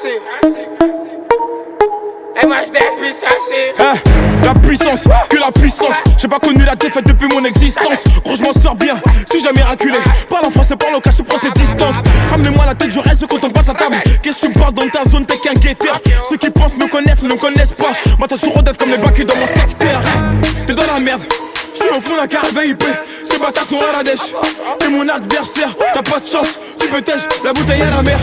c'est. Et moi je dépuisse, c'est. La puissance, que la puissance. J'ai pas connu la défaite depuis mon existence. Gros je m'en sors bien, suis jamais miraculé. Parle en français, parle au cas, je prends tes distances. Ramenez-moi la tête, je reste quand on passe à table. Qu'est-ce que tu me parles dans ta zone, t'es qu'un guetteur. Ceux qui pensent me connaissent, ne me connaissent pas. Moi t'as toujours d'être comme les bacs dans mon secteur. T'es dans la merde, je suis au fond d'un caravane IP. Ces bâtards sont à la dèche. T'es mon adversaire, t'as pas de chance. Tu peux tèche, la bouteille à la mer.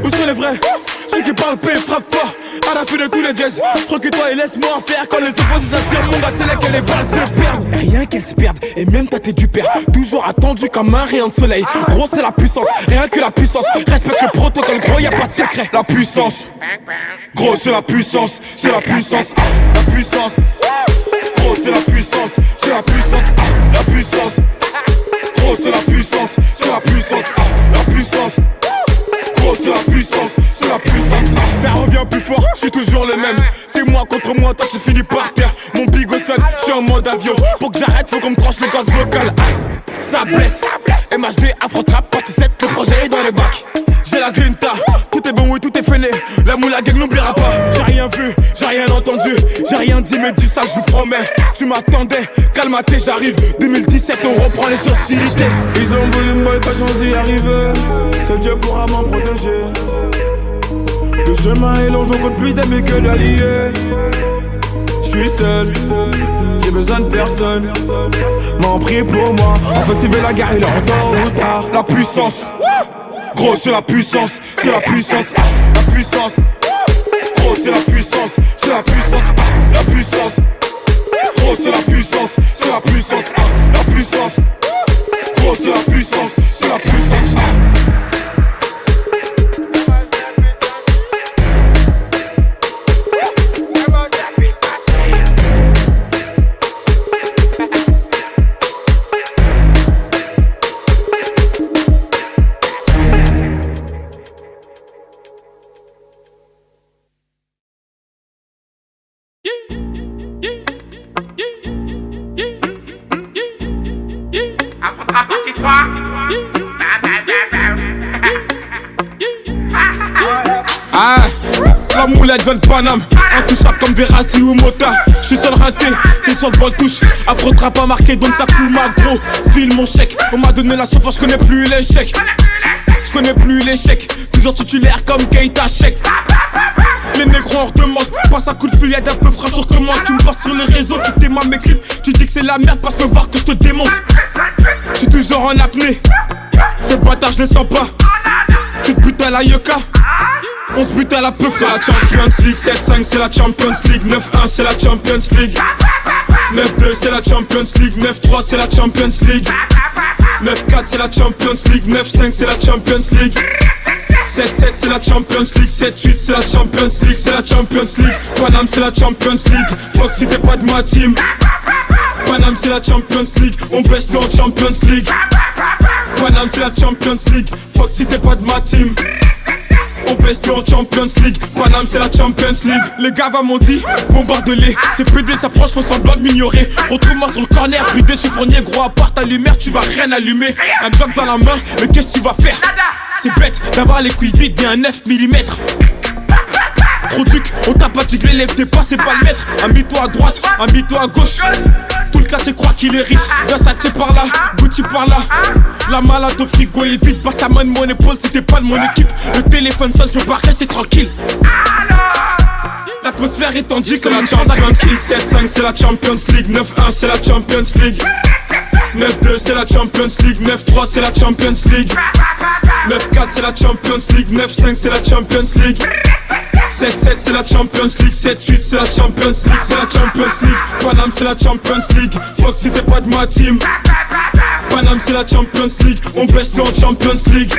Où sont les vrais? Ceux qui parlent paix, frappe fort. À la fin de tous les jazz, recule-toi et laisse-moi en faire. Quand les opposés s'attirent, mon gars, c'est là que les balles se perdent. Rien qu'elles se perdent, et même ta tête du père. Toujours attendu comme un rayon de soleil. Gros, c'est la puissance, rien que la puissance. Respecte le protocole, gros, y'a pas de secret. La puissance, gros, c'est la puissance, c'est la puissance. La puissance, gros, c'est la puissance, c'est la puissance. La puissance, gros, c'est la puissance, c'est la puissance. La puissance, gros, c'est la puissance, c'est la puissance. Ça revient plus fort, je suis toujours le même. C'est moi contre moi, toi tu finis par terre. Mon bigot sonne, je suis en mode avion. Pour que j'arrête, faut qu'on me tranche les cordes vocales. Ça blesse, MHD, Afro-Trap, partie 7, le projet est dans les bacs. J'ai la grinta, tout est bon, oui, tout est fainé. La moule à gang n'oubliera pas. J'ai rien vu, j'ai rien entendu, j'ai rien dit, mais du ça, je vous promets. Tu m'attendais, calme-toi, j'arrive. 2017, on reprend les hostilités. Ils ont voulu me boycotter, j'en suis arrivé. Seul Dieu pourra m'en protéger. Le chemin est long, j'en compte plus d'amis que d'alliés. J'suis seul, j'ai besoin de personne. M'en prie pour moi, enfin s'il veut la guerre, il est en tôt ou tard. La puissance, gros c'est la puissance, c'est la puissance. La puissance, gros c'est la puissance, c'est la puissance. La puissance, gros c'est la puissance, c'est la puissance. La puissance, gros c'est la puissance, c'est la puissance. Ah, la moulette vient de Paname, intouchable comme Verratti ou Mota. J'suis seul raté, t'es sur le bonne touche. Afro-Trap pas marqué donc ça coule ma gros. File mon chèque, on m'a donné la sauce, j'connais plus l'échec. J'connais plus l'échec, toujours titulaire comme Keita Sheik. Les négros en redemandent, passe un coup de fil, y'a d'un peu frais sur commande. Tu me passes sur les réseaux, tu t'aimes mes clips. Tu dis que c'est la merde, passe me voir que je te démonte. J'suis toujours en apnée, ces bâtards je les sens pas. Tu te butes à la Yoka, on se bute à la peuf. C'est la Champions League, 7-5 c'est la Champions League, 9-1 c'est la Champions League, 9-2 c'est la Champions League, 9-3 c'est la Champions League, 9-4 c'est la Champions League, 9-5 c'est la Champions League, 7-7 c'est la Champions League, 7-8 c'est la Champions League, c'est la Champions League. Paname c'est la Champions League, fuck si t'es pas de ma team. Paname c'est la Champions League, on baisse en Champions League. Paname c'est la Champions League, fuck si t'es pas de ma team. On baisse en Champions League, Paname c'est la Champions League. Les gars m'ont dit, bombarde-les. Ces PD s'approchent, font semblant de m'ignorer. Retrouve-moi sur le corner, rudé chiffonnier. Gros à part ta lumière, tu vas rien allumer. Un Glock dans la main, mais qu'est-ce que tu vas faire? C'est bête d'avoir les couilles vides, bien 9 mm. Trop duc, on t'a pas tigré, lève tes pas, c'est pas le maître. Ambi-toi à droite, ambi-toi à gauche. Tout le quartier croit qu'il est riche. Versace par là, Gucci par là. La malade au frigo est vide, pas ta main de mon épaule si t'es pas de mon équipe. Le téléphone sonne, je peux pas rester tranquille. L'atmosphère est tendue, c'est la Champions League. 7-5 c'est la Champions League, 9-1 c'est la Champions League, 9-2 c'est la Champions League, 9-3 c'est la Champions League, 9-4 c'est la Champions League, 9-5 c'est la Champions League, 7-7 c'est la Champions League, 7-8 c'est la Champions League, c'est la Champions League. Paname c'est la Champions League, fuck si t'es pas de ma team. Paname c'est la Champions League, on baisse en Champions League.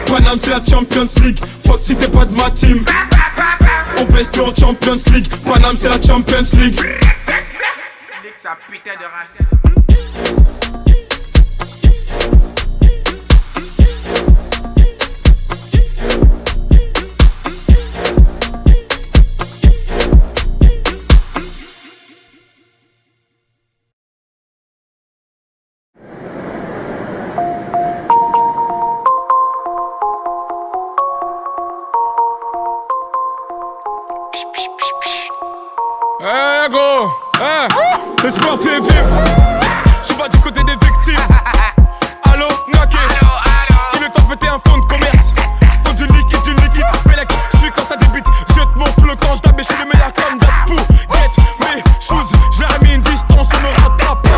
Paname c'est la Champions League, fuck si t'es pas de ma team. On baisse en Champions League, Paname c'est la Champions League. Ça putain de racisme. Ouais gros, l'espoir fait vivre. Je suis pas du côté des victimes. Allo, Naké. Il est temps de péter un fonds de commerce. Faut du liquide, Bélec. J'suis quand ça débite, jette mon flow quand j'd'abais. J'suis le meilleur comme d'hab fou. Get mes choses, j'ai mis une distance, on me rattrape pas.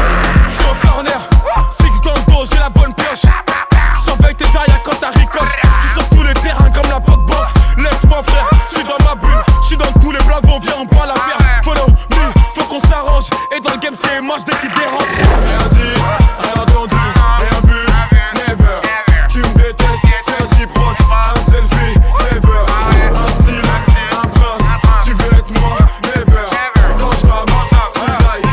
J'suis au corner, six dans le dos, j'ai la bonne pioche. Surveille tes arrières quand ça ricoche. J'suis sur tous les terrains comme la pote boss. Laisse-moi frère, j'suis dans ma bulle. J'suis dans tous les blavons, viens on prend l'affaire. Follow me, faut qu'on s'arrange. Et dans le game c'est moche dès qu'il dérange. Rien dit, rien entendu, rien vu, never. Tu me détestes, c'est réciproque. Un selfie, never. Un style, un prince. Tu veux être moi, never. Quand je t'aborde, tu like.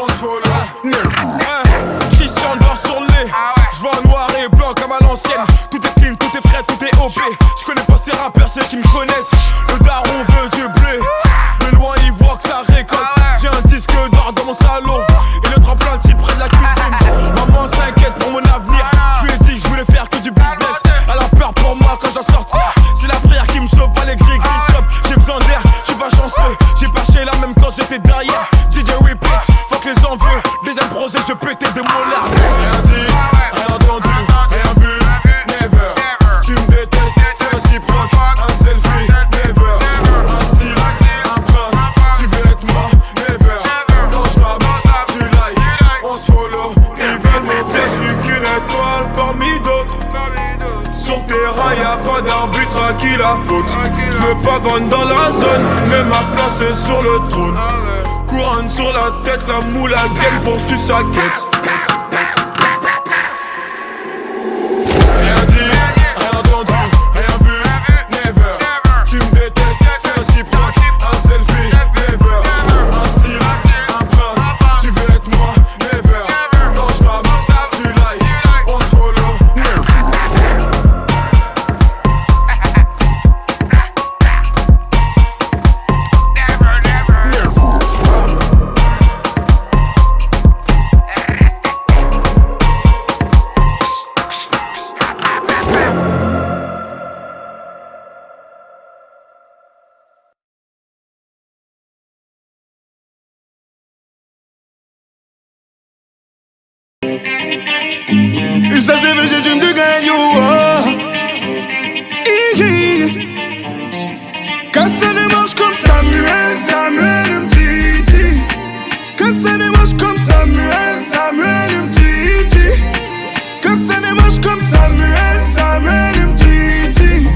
On se follow, never. Christian dort sur le nez. J'vois en noir et blanc comme à l'ancienne. Tout est clean, tout est frais, tout est OP. J'connais pas ces rappeurs, ceux qui me connaissent. Le daron veut du blé. De loin il voit que ça récolte. J'ai un disque d'or dans mon salon. Et le tremplin tire près de la cuisine. Maman s'inquiète pour mon avenir. Je lui ai dit que je voulais faire que du business. Elle a peur pour moi quand je dois sortir. C'est la prière qui me sauve, pas les gris stop. J'ai besoin d'air, je suis pas chanceux. J'ai pâché là même quand j'étais derrière. DJ repeat, fuck les envieux. Deuxième projet, je pétais des molaires. Rien dit, rien entendu, rien vu, never. Tu me détestes, c'est réciproque. Un selfie, never. Un style, un prince. Tu veux être moi, never. Quand je t'aborde, tu like. On se follow, ils veulent monter. Je suis qu'une étoile parmi d'autres. Sur terrain, y'a pas d'arbitre à qui la faute. J'me pavonne dans la zone, mais ma place est sur le trône. Couronne sur la tête, la moule à gaine poursuit sa quête. Rien dit, rien entendu, rien vu, never. Tu me détestes, c'est réciproque. Un selfie, never. Un style, un prince. Tu veux être moi, never. Quand je t'aborde, tu like. On se follow, never. Et ça c'est vrai, j'ai du gagne. Quand ça démarche comme Samuel, Samuel Mtiti. Quand ça démarche comme Samuel, Samuel Mtiti. Quand ça démarche comme Samuel, Samuel Mtiti.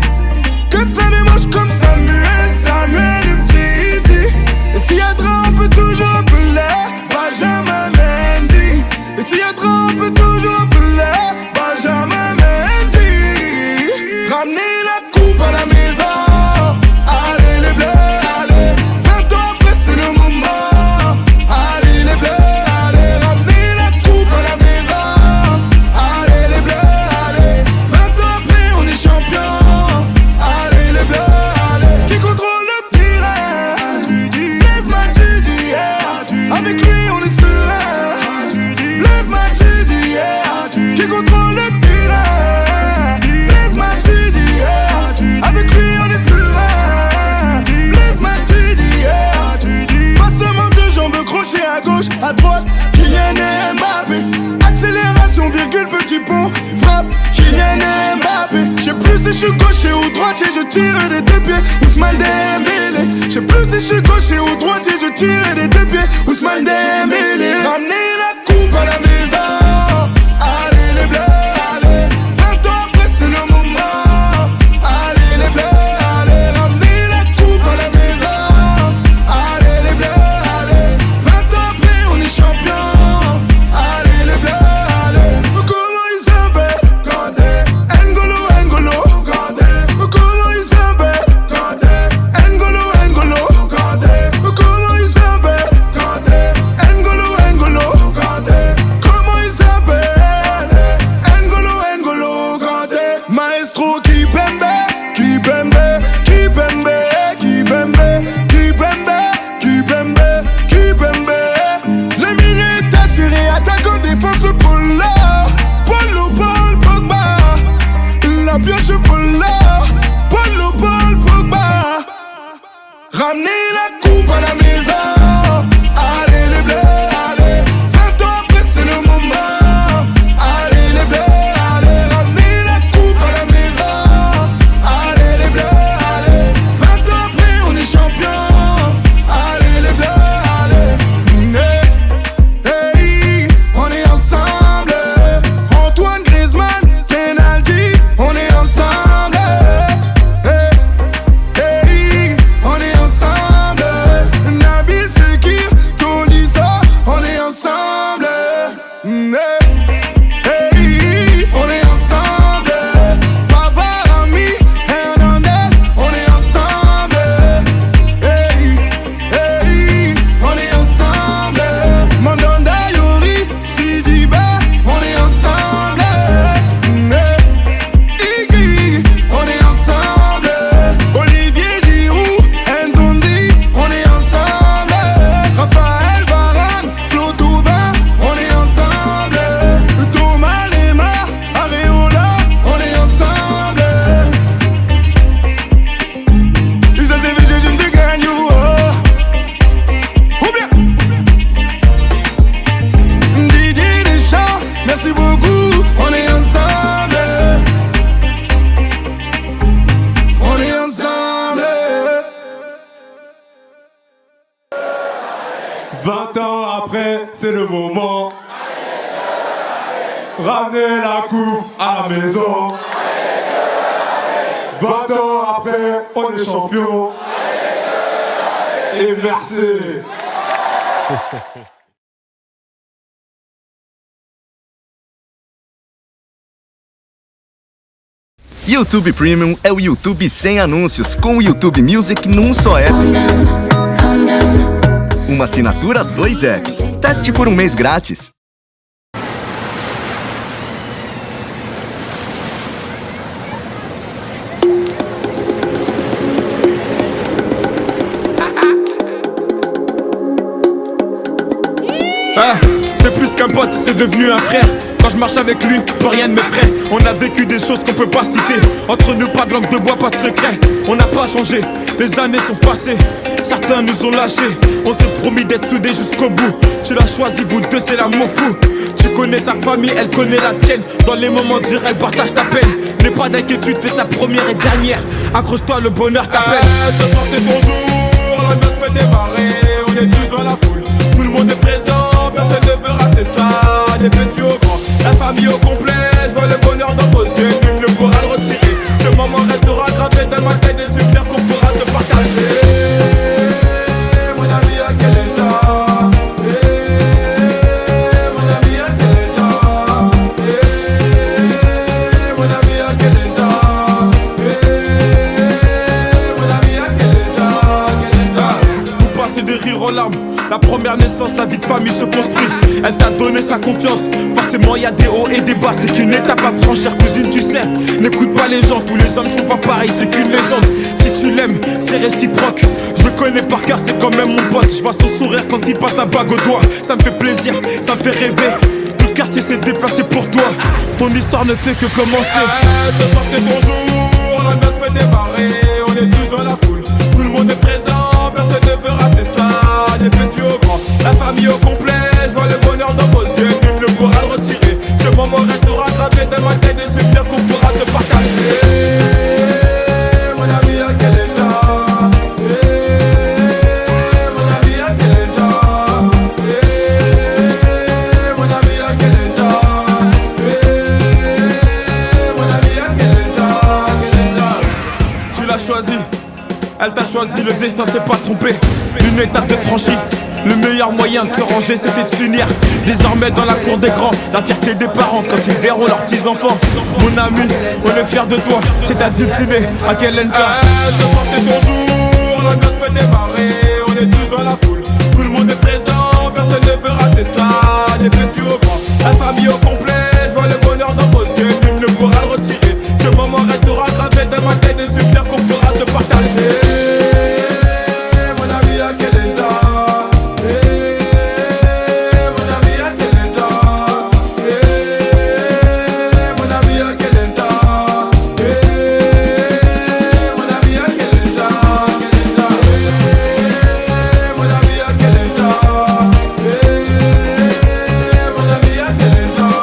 Quand ça démarche comme Samuel, Samuel Mtiti. Et s'il y a trop, on peut toujours appeler Benjamin Mendy. Et s'il y a trop, on peut toujours appeler Benjamin Mendy. Ramenez la coupe à la maison. Allez les bleus, allez. 20 ans après c'est le moment. Allez les bleus, allez. Ramenez la coupe à la maison. Allez les bleus, allez. 20 ans après on est champion. Allez les bleus, allez. Qui contrôle le terrain? Laisse ma Gigi, yeah. Avec lui on est serein. Laisse ma Gigi, yeah. Qui contrôle le terrain? Laisse ma Gigi, yeah. Avec lui on est serein. Laisse ma Gigi, yeah. Pas seulement deux jambes crochet à gauche, à droite. Kylian Mbappé. Accélération, virgule, petit pont. Frappe, Kylian Mbappé. J'sais plus si je suis gaucher ou droitier, je tire des deux pieds. Ousmane Dembélé. J'sais plus si je suis gaucher ou droitier, je tire des deux pieds. Ousmane Dembélé. Ramenez la coupe à la maison. Allez les bleus, allez. 20 ans après c'est le moment. Allez les bleus, allez. Ramenez la coupe à la maison. Allez les bleus, allez. 20 ans après on est champion. Allez les bleus, allez. Comment ils s'appellent? Kandé, N'Golo, N'Golo, Kandé. Comment ils s'appellent? Kandé, N'Golo, N'Golo, Kandé. Comment ils s'appellent? Kandé, N'Golo, N'Golo, Hey, on est ensemble. Papa, ami, Hernandez, on est ensemble. Hey, hey, on est ensemble. Mandanda, Yoris, Sidibe, on est ensemble. Iggy, on est ensemble. Olivier Giroud, Nzondi, on est ensemble. Raphaël Varane, Flo Thauvin, on est ensemble. Thomas Lemar, Areola, on est ensemble. Ils ont sévé, je me gagne, ou bien Didier Deschamps, merci beaucoup, on est ensemble. On est ensemble. 20 ans après, c'est le moment. Ramener la coupe à la maison. 20 ans après, on est champion. Et merci. YouTube Premium é o YouTube sem anúncios, com o YouTube Music num só app. Uma assinatura, 2 apps. Teste por um mês grátis. Ah, c'est plus qu'un pote, c'est devenu un frère. Quand je marche avec lui, plus rien ne m'effraie. On a vécu des choses qu'on peut pas citer. Entre nous, pas de langue de bois, pas de secret. On n'a pas changé, les années sont passées. Certains nous ont lâchés. On s'est promis d'être soudés jusqu'au bout. Tu l'as choisi, vous deux, c'est l'amour fou. Tu connais sa famille, elle connaît la tienne. Dans les moments durs, elle partage ta peine. N'aie pas d'inquiétude, t'es sa première et dernière. Accroche-toi, le bonheur t'appelle. Ce soir c'est ton jour, la noce peut démarrer. On est tous dans la foule, tout le monde est présent. Personne ne veut rater ça, des petits au grand. La famille au complet, je vois le bonheur dans vos yeux. Nul ne pourra le retirer. Ce moment restera gravé dans ma tête. Des souvenirs qu'on pourra se partager. Mon ami, à quel état? Mon ami, à quel état? Mon ami, à quel état? Mon ami, à quel état? Vous passez des rires aux larmes. La première naissance, la vie de famille se construit. Elle t'a donné sa confiance. Forcément, y a des hauts et des bas. C'est qu'une étape à franchir, cousine, tu sais. N'écoute pas les gens, tous les hommes sont pas pareils. C'est qu'une légende. Si tu l'aimes, c'est réciproque. Je le connais par cœur, c'est quand même mon pote. Je vois son sourire quand il passe la bague au doigt. Ça me fait plaisir, ça me fait rêver. Tout le quartier s'est déplacé pour toi. Ton histoire ne fait que commencer. Ce soir c'est ton jour, la noce peut démarrer. On est tous dans la foule, tout le monde est présent. Personne ne veut rater ça, des petits au grand. La famille au complet, je vois le bonheur dans vos yeux. Nul ne pourra le retirer. Ce moment restera gravé dans ma tête. Des souvenirs qu'on pourra se partager. Mon ami, à quel état? Mon ami, à quel état? Mon ami, à quel état? Mon ami, à quel état? Quel état? Tu l'as choisi, elle t'a choisi, le destin s'est pas trompé. Une étape de franchie, le meilleur moyen de se ranger c'était de s'unir. Désormais dans la cour des grands, la fierté des parents quand ils verront leurs petits-enfants. Mon ami, on est fiers de toi, c'est à Dulciné, à quel endroit. Ce soir c'est ton jour, la noce peut démarrer. On est tous dans la foule, tout le monde est présent. Personne ne veut rater ça, des petits au grand. La famille au complet, je vois le bonheur dans vos yeux. Nul ne pourra le retirer. Ce moment restera gravé dans ma tête. Des souvenirs qu'on pourra se partager. Mon ami, à quel état? Mon ami, à quel état? Mon ami, à quel état? Mon ami, à quel état? Quel état? Mon ami, à quel état? Mon ami, à quel état?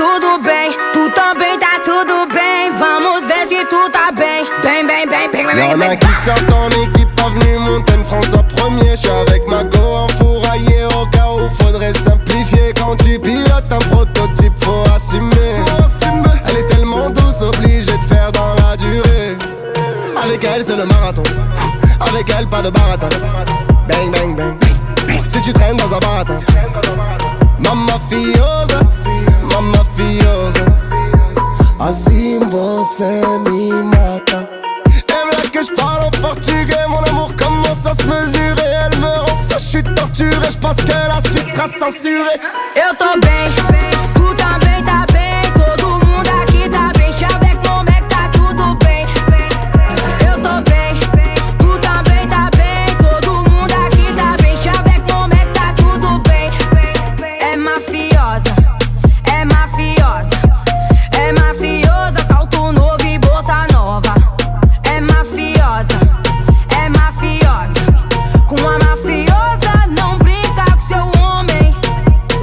tudo bem. Tu também tá tudo bem. Vamos ver se tu tá bem. Bem, bem, bem, bem, bem, Y'en bem. a qui sortent en équipe, avenue Montaigne, François 1er. J'suis avec ma go enfouraillé au cas où faudrait simplifier. Quand tu pilotes un prototype, faut assumer. Elle est tellement douce, obligée de faire dans la durée. Avec elle c'est le marathon, avec elle pas de baratin. Bang bang bang, si tu traînes dans un baratin. Mamma fiosa, assim você me mata. Elle veut que j'parle en portugais, mon amour commence à se mesurer. Elle me rend fou, j'suis torturé, j'pense que la suite sera censurée. Eu tô bem, tu também tá bem. Todo mundo aqui tá bem. J'suis avec mon mec, tá tudo bem. Eu tô bem, tu também tá bem. Todo mundo aqui tá bem. J'suis avec mon mec, tá tudo bem. É mafiosa, é mafiosa. É mafiosa, salto novo e bolsa nova. É mafiosa, é mafiosa. Com a mafiosa não brinca com seu homem.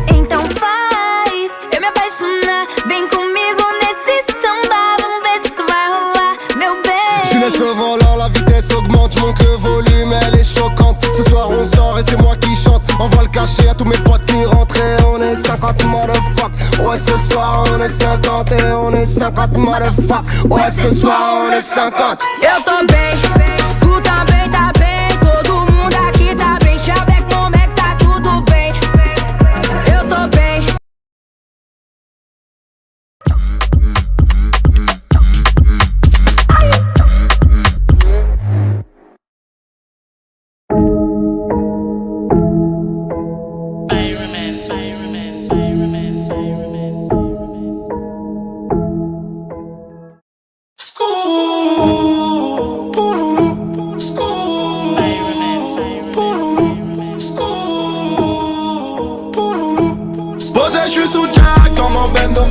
Então faz eu me apaixonar. Vem comigo nesse samba. Vamos ver se isso vai rolar, meu bem. Je laisse le volant, la vitesse augmente, je monte le volume, elle est choquante. Ce soir on sort et c'est moi qui chante. Envoie le cachet à tous mes potes qui rentrent et on est 50 motherfuck. Ouais ce soir on est 50 et on est 50 motherfuck. Ouais ce soir on est 50. Eu tô bem, tu também tá bem. Todo mundo aqui tá bem. J'suis avec mon mec, tá tudo bem. Eu tô bem. Posé, j'suis sous Jack dans mon bendo.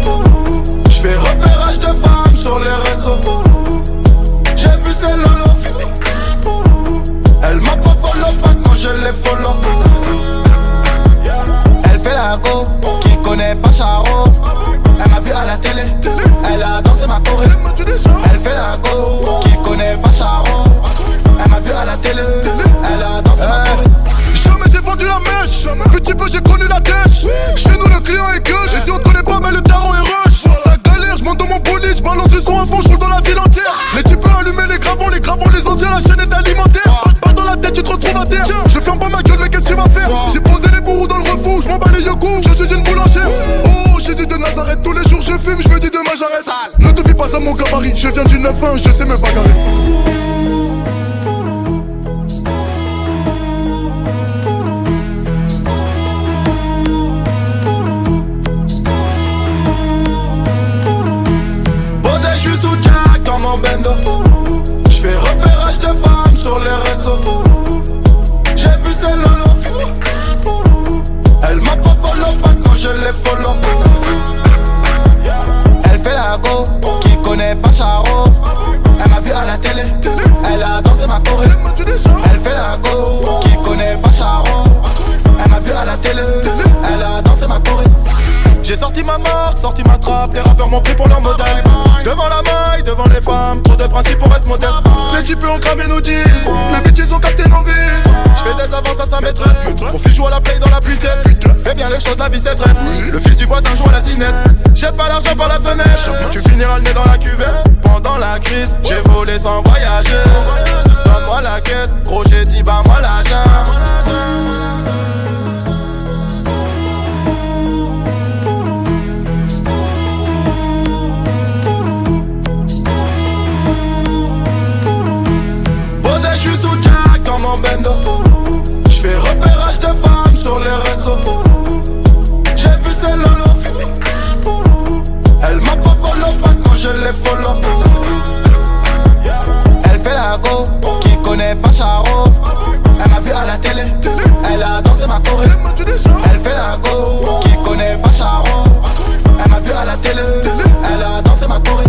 J'fais repérage de femmes sur les réseaux. J'ai vu ses lolo. Elle m'a pas follow pas quand je les follow. Elle fait la go, qui connaît pas Charo. Elle m'a vu à la télé, elle a dansé ma choré. Elle fait la go, qui connaît pas Charo. Elle m'a vu à la télé, elle a dansé ma choré. Jamais j'ai vendu la mèche. Petit peu j'ai connu la dèche. Chez nous le client est gueule. Et si on te connaît pas mais le tarot est rush. Ça galère, j'monte dans mon bolide, j'balance du son à fond, j'roule dans la ville entière. Les types allumer les gravons, les anciens, la chaîne est alimentaire. Pas dans la tête, tu te retrouves à terre. Je ferme pas ma gueule mais qu'est-ce que tu vas faire? J'ai posé les bourreaux dans le refour, j'm'en bats les yeux coups, je suis une boulangère. Oh Jésus de Nazareth, tous les jours je fume, j'me dis demain j'arrête. Ne te fie pas à mon gabarit, je viens du 9-1, je sais me bagarrer. J'suis sous Jack dans mon bendo. J'fais repérage de femmes sur les réseaux. J'ai vu ses lolo. Elle m'a pas follow pas quand je les follow. Elle fait la go, qui connaît pas Charo. Elle m'a vu à la télé, elle a dansé ma choré. Elle fait la go, qui connaît pas Charo. Elle m'a vu à la télé, elle a dansé ma choré. J'ai sorti ma marque, sorti ma trappe, les rappeurs m'ont pris pour leur modèle. Devant la maille, devant les femmes, trop de principes pour rester modeste. Les types ont cramé nos jeans, les bitches ont capté nos vies. J'fais des avances à sa maîtresse, mon fils joue à la play dans la putette. Fais bien les choses, la vie c'est traite. Le fils du voisin joue à la dinette. Jette pas l'argent par la fenêtre, tu finiras le nez dans la cuvette. Pendant la crise, j'ai volé sans voyager. Donne-moi la caisse, gros j'ai dit bah moi l'argent. J'suis sous Jack dans mon bendo. J'fais repérage de femmes sur les réseaux. J'ai vu ses lolo. Elle m'a pas follow pas quand je les follow. Elle fait la go, qui connaît pas Charo. Elle m'a vu à la télé, elle a dansé ma choré. Elle fait la go, qui connaît pas Charo. Elle m'a vu à la télé, elle a dansé ma choré.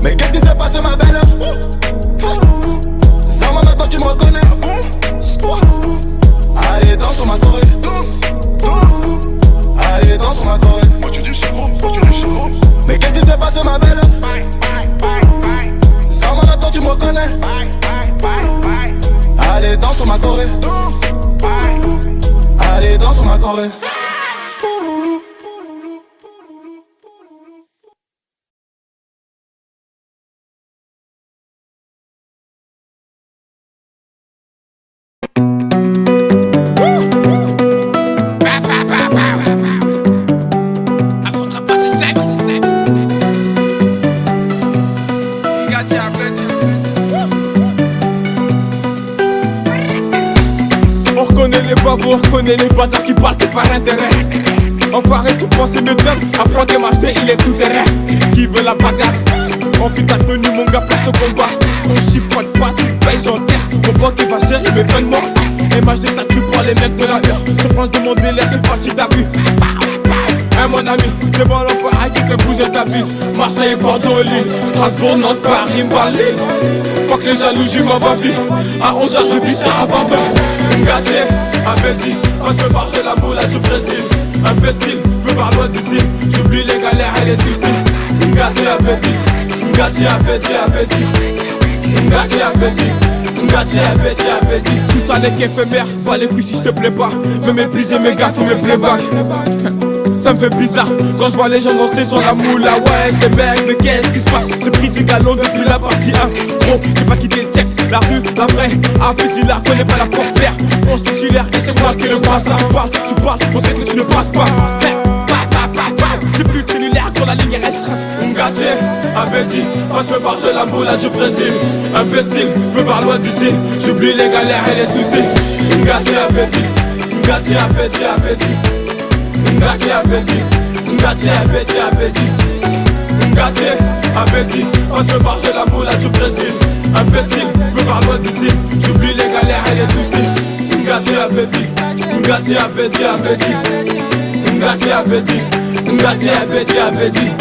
Mais qu'est-ce qui s'est passé ma belle? Ça m'a maintenant tu me reconnais. Allez danse sur ma choré. Allez danse sur Allez, danse sur ma Corée. Allez, danse sur ma Corée. On reconnaît les bâtards qui partent par intérêt. Enfoiré, tu pensais me donner. Apprends des marchés, il est tout terrain. Qui veut la bagarre? Envie ta tenue, mon gars, place au combat. On chipote pas, tu payes, j'encaisse. Mon banque qui va gérer mes vêtements. MHD, ça tu prends les mecs de la heure. Je pense de mon délai, je sais pas si t'as vu. Hein, mon ami, c'est bon l'enfoiré qui fait bouger ta vie. Marseille, Bordeaux, Lille, Strasbourg, Nantes, Paris, Bali. Fuck les jaloux, j'y m'en va vie. À 11h, je vis ça avant même. Gâté, appétit, on se fait marcher la moula du Brésil. Imbécile, veux par loin d'ici. J'oublie les galères et les soucis. Gâté, appétit, gâté, appétit, appétit. Gâté, appétit, gâté, appétit, appétit. Tout ça n'est qu'éphémère, pas les couilles si je te plais pas. Me mépriser mes gars, faut me playback. Ça me fait bizarre quand je vois les gens danser sur la moula. Ouais, j'étais bête, mais qu'est-ce qui se passe? J'ai pris du galon depuis la partie 1. Gros, j'ai pas quitté le checks, la rue, la vraie. Appétit, la connais pas la porte-pierre. On se titulaire et c'est moi qui le passe. Tu parles, on sait que tu ne passes pas. C'est plus cellulaire quand la ligne est restreinte. Gâté, appétit, on se fait marcher la moula du Brésil. Imbécile, veux par loin d'ici. J'oublie les galères et les soucis. Gâté, appétit, gâté, appétit, appétit. Gâté, appétit, gâté, appétit, appétit. Gâté, appétit, on se fait marcher la moula du Brésil. Imbécile, veux par loin d'ici. J'oublie les galères et les soucis. Gâté, appétit, gâté, appétit, appétit. Gâté, appétit, gâté, appétit, appétit.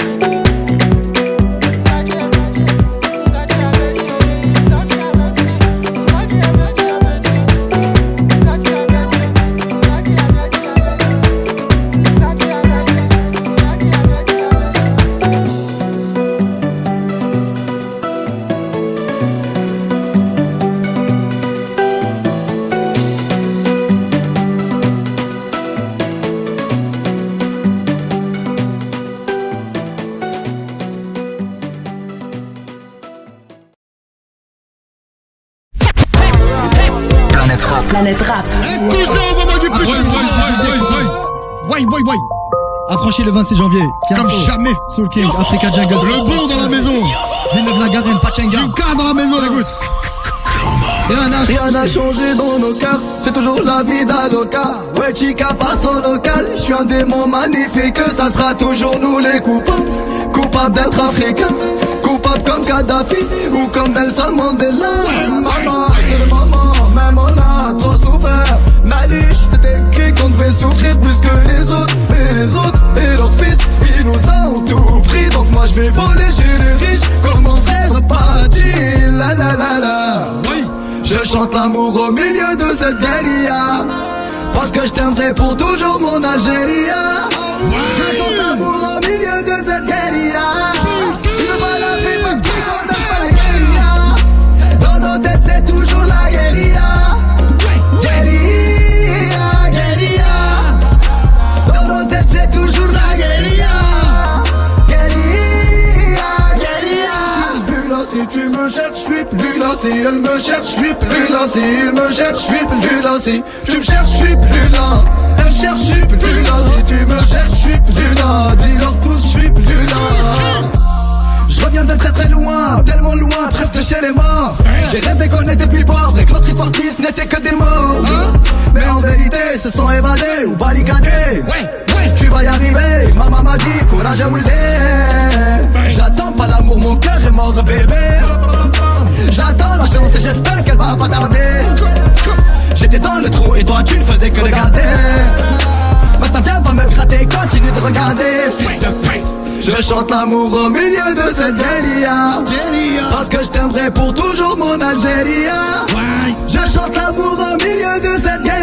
Planète Rap. Boy. Approchez le 26 janvier. Comme jamais. Soul King, Africa Jungle. Le bon dans la maison. Villeneuve la Garenne, Pachenga. Juka dans la maison, écoute. Rien n'a changé dans nos cœurs, c'est toujours la vie d'Aloca. Ouais, Chica passe au local, je suis un démon magnifique. Ça sera toujours nous les coupables. Coupables d'être africains, coupables comme Kadhafi ou comme Nelson Mandela. Maman, c'est le moment, même on a trop souffert. Malice, c'était écrit qu'on devait souffrir plus que les autres. Et les autres, et leurs fils, ils nous ont tout pris. Donc moi je vais voler chez les riches, comme mon frère Paty. La la la la. Oui. Je chante l'amour au milieu de cette guérilla, parce que je t'aimerai pour toujours mon Algérie. Je chante l'amour au milieu de cette guérilla. Il veut pas la paix parce qu'il connaît pas la guérilla. Dans nos têtes c'est toujours la guérilla. Guérilla, guérilla. Dans nos têtes c'est toujours la guérilla. Si tu me cherches, je suis plus là. Si elle me cherche, je suis plus là. Si il me cherche, je suis plus là. Si tu me cherches, je suis plus là. Elle cherche, je suis plus là. Si tu me cherches, je suis plus là. Dis-leur tous, je suis plus là. Je reviens de très très loin, tellement loin, presque chez les morts. J'ai rêvé qu'on était plus pauvres et que notre histoire triste n'était que des morts. Mais en vérité, se sont évadés ou barricadés. Tu vas y arriver, maman m'a dit, courage à Wildé. J'attends pas l'amour, mon cœur est mort bébé. J'attends la chance et j'espère qu'elle va pas tarder. J'étais dans le trou et toi tu ne faisais que regarder. Maintenant viens pas me gratter, continue de regarder. Fils de pute. Je chante l'amour au milieu de cette guérilla, parce que je t'aimerai pour toujours mon Algérie. Je chante l'amour au milieu de cette guérilla.